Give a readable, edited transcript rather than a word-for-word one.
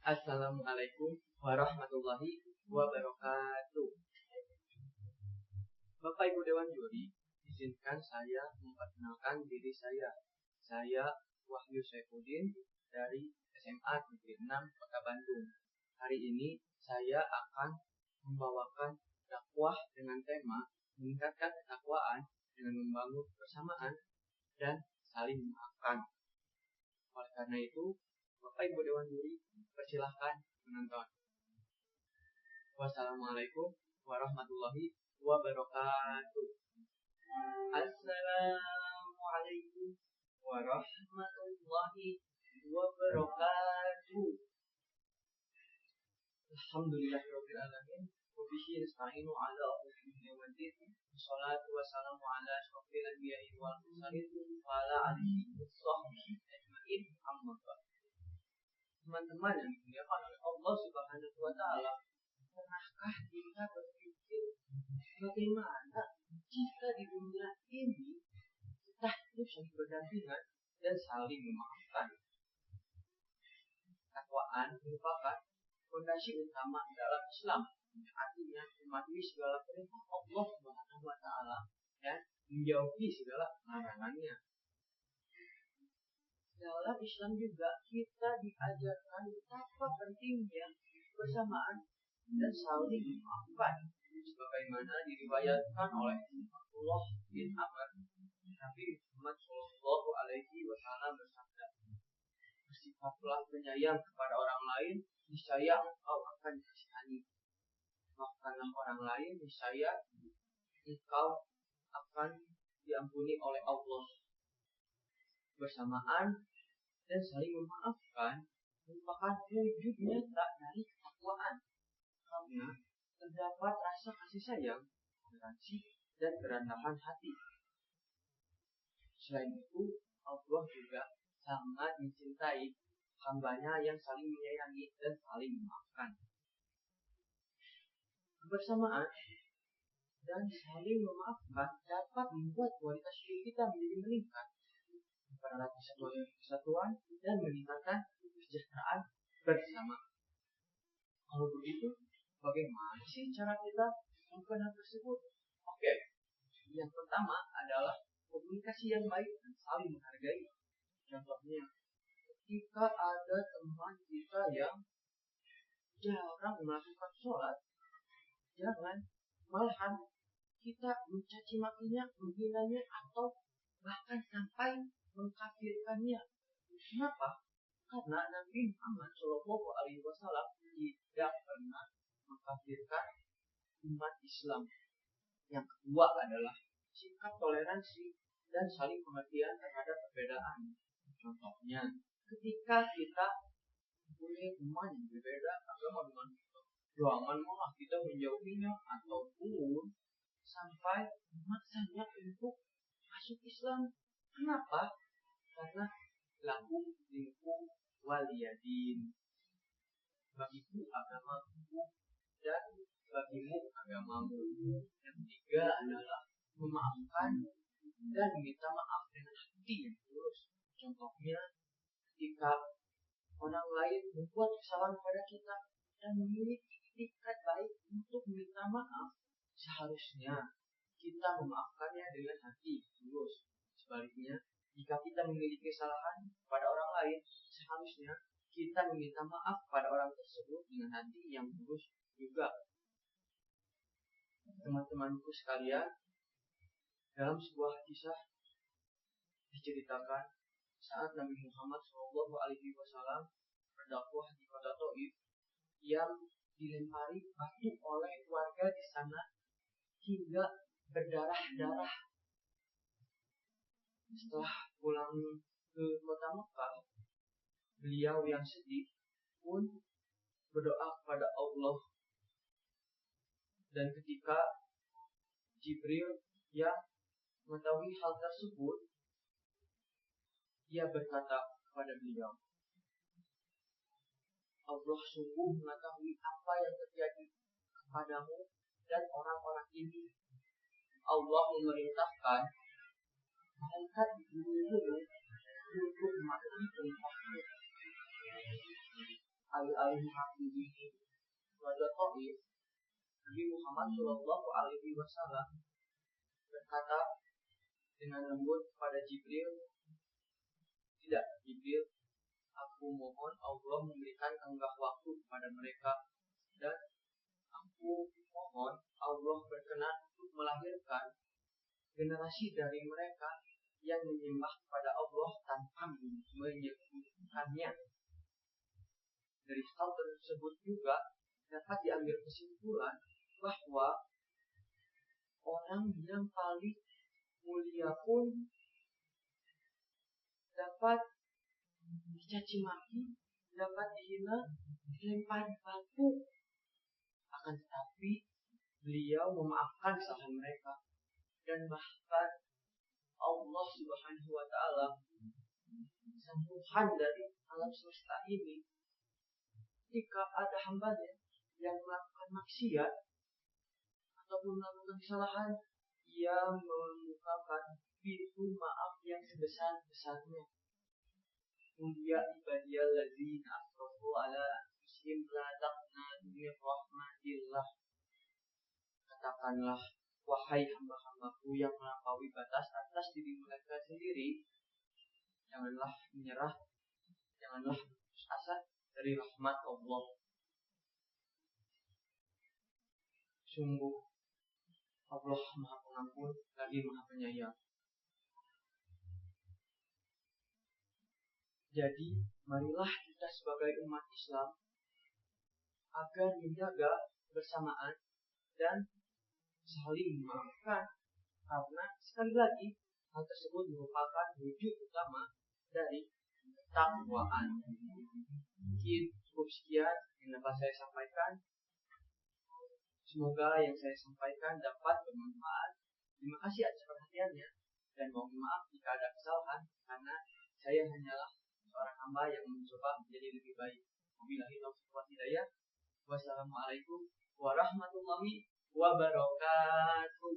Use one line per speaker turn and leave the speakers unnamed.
Assalamualaikum warahmatullahi wabarakatuh. Bapak Ibu Dewan Juri, izinkan saya memperkenalkan diri saya. Saya Wahyu Saifuddin dari SMA Negeri 6 Kota Bandung. Hari ini saya akan membawakan dakwah dengan tema meningkatkan ketakwaan dengan membangun kebersamaan dan saling memaafkan. Oleh karena itu, Bapak Ibu Dewan Juri, persilahkan menonton. Wassalamualaikum warahmatullahi wabarakatuh. Assalamualaikum warahmatullahi wabarakatuh. Alhamdulillahirabbil alamin. Wa bihi nasta'inu 'ala umuri waddin. Wassalatu wassalamu 'ala asyrofil anbiya'i wal mursalin wa 'ala alihi washabbihi ajmain. Amma ba'd. Teman-teman yang dimuliakan oleh Allah Subhanahu wa taala, pernahkah kita berpikir bagaimana jika di dunia ini kita hidup saling berdampingan dan saling memaafkan? Takwaan merupakan fondasi utama dalam Islam, artinya mematuhi segala perintah Allah Subhanahu wa taala dan menjauhi segala larangannya. Dalam Islam juga kita diajarkan betapa pentingnya kebersamaan dan saling memaafkan, sebagaimana diriwayatkan oleh Abdullah bin Amr, Nabi Muhammad Shallallahu Alaihi Wasallam bersabda, "Bersikaplah penyayang kepada orang lain, niscaya engkau akan disayang. Maafkanlah orang lain, niscaya engkau akan diampuni oleh Allah." Bersamaan dan saling memaafkan merupakan wujud nyata dari ketakwaan, karena terdapat rasa kasih sayang, toleransi, dan kerendahan hati. Selain itu, Allah juga sangat mencintai hambanya yang saling menyayangi dan saling memaafkan. Kebersamaan dan saling memaafkan dapat membuat kualitas hidup kita menjadi meningkat, mempererat kesatuan dan meningkatkan kesejahteraan bersama. Kalau begitu, bagaimana sih cara kita melakukan hal tersebut? Oke, yang pertama adalah komunikasi yang baik dan saling menghargai. Contohnya, ketika ada teman kita yang jarang melakukan sholat, jangan malahan kita mencaci makinya, menghinanya, atau bahkan sampai mengkafirkannya. Kenapa? Karena Nabi Muhammad Shallallahu Alaihi Wasallam tidak pernah mengkafirkan umat Islam. Yang kedua adalah sikap toleransi dan saling pengertian terhadap perbedaan. Contohnya, ketika kita punya teman yang berbeda agama dengan kita, jangan malah kita menjauhinya ataupun sampai memaksanya untuk masuk Islam. Kenapa? Karena lakum dinukum waliyadin. Bagiku agamaku dan bagimu agamamu. Yang ketiga adalah memaafkan dan minta maaf dengan hati yang tulus. Contohnya, ketika orang lain membuat kesalahan pada kita dan memiliki itikat baik untuk meminta maaf, seharusnya kita memaafkannya dengan hati yang tulus. Sebaliknya, jika kita memiliki kesalahan pada orang lain, seharusnya kita meminta maaf pada orang tersebut dengan hati yang tulus juga. Teman-temanku sekalian, dalam sebuah kisah diceritakan saat Nabi Muhammad SAW berdakwah di kota Taif yang dilempari batu oleh warga di sana hingga berdarah-darah. Setelah pulang ke kota Mekah, beliau yang sedih pun berdoa kepada Allah. Dan ketika Jibril yang mengetahui hal tersebut, ia berkata kepada beliau, Allah sungguh mengetahui apa yang terjadi kepadamu dan orang-orang ini. Allah memerintahkan malaikat untuk mematuhi perintahmu alih-alih menghakimi warga Taif, Nabi Muhammad Shallallahu Alaihi Wasallam berkata dengan lembut kepada Jibril, tidak Jibril, aku mohon Allah memberikan tenggang waktu kepada mereka, dan aku mohon Allah berkenan untuk melahirkan generasi dari mereka yang menyembah kepada Allah tanpa menyekutukannya. Dari hal tersebut juga dapat diambil kesimpulan bahwa orang yang paling mulia pun dapat dicaci maki, dapat dihina, dilempar batu. Akan tetapi beliau memaafkan kesalahan mereka, dan bahkan Allah Subhanahu wa Ta'ala, sang Tuhan dari alam semesta ini, jika ada hambanya yang melakukan maksiat ataupun melakukan kesalahan, ia membukakan pintu maaf yang sebesar-besarnya. Mulia ibadiyal ladzina asrafu ala anfusihim la taqnatu min rahmatillah. Katakanlah, wahai hamba-hambaku yang melampaui batas atas diri mereka sendiri, janganlah menyerah, janganlah putus asa dari rahmat Allah. Sungguh Allah Maha Pengampun lagi Maha Penyayang. Jadi, marilah kita sebagai umat Islam agar menjaga kebersamaan dan saling memaafkan, karena sekali lagi hal tersebut merupakan wujud utama dari ketakwaan. Mungkin cukup sekian yang dapat saya sampaikan. Semoga yang saya sampaikan dapat bermanfaat. Terima kasih atas perhatiannya, dan mohon maaf jika ada kesalahan, karena saya hanyalah seorang hamba yang mencoba menjadi lebih baik. Wabillahi taufiq wal hidayah. Wassalamualaikum warahmatullahi wabarakatuh.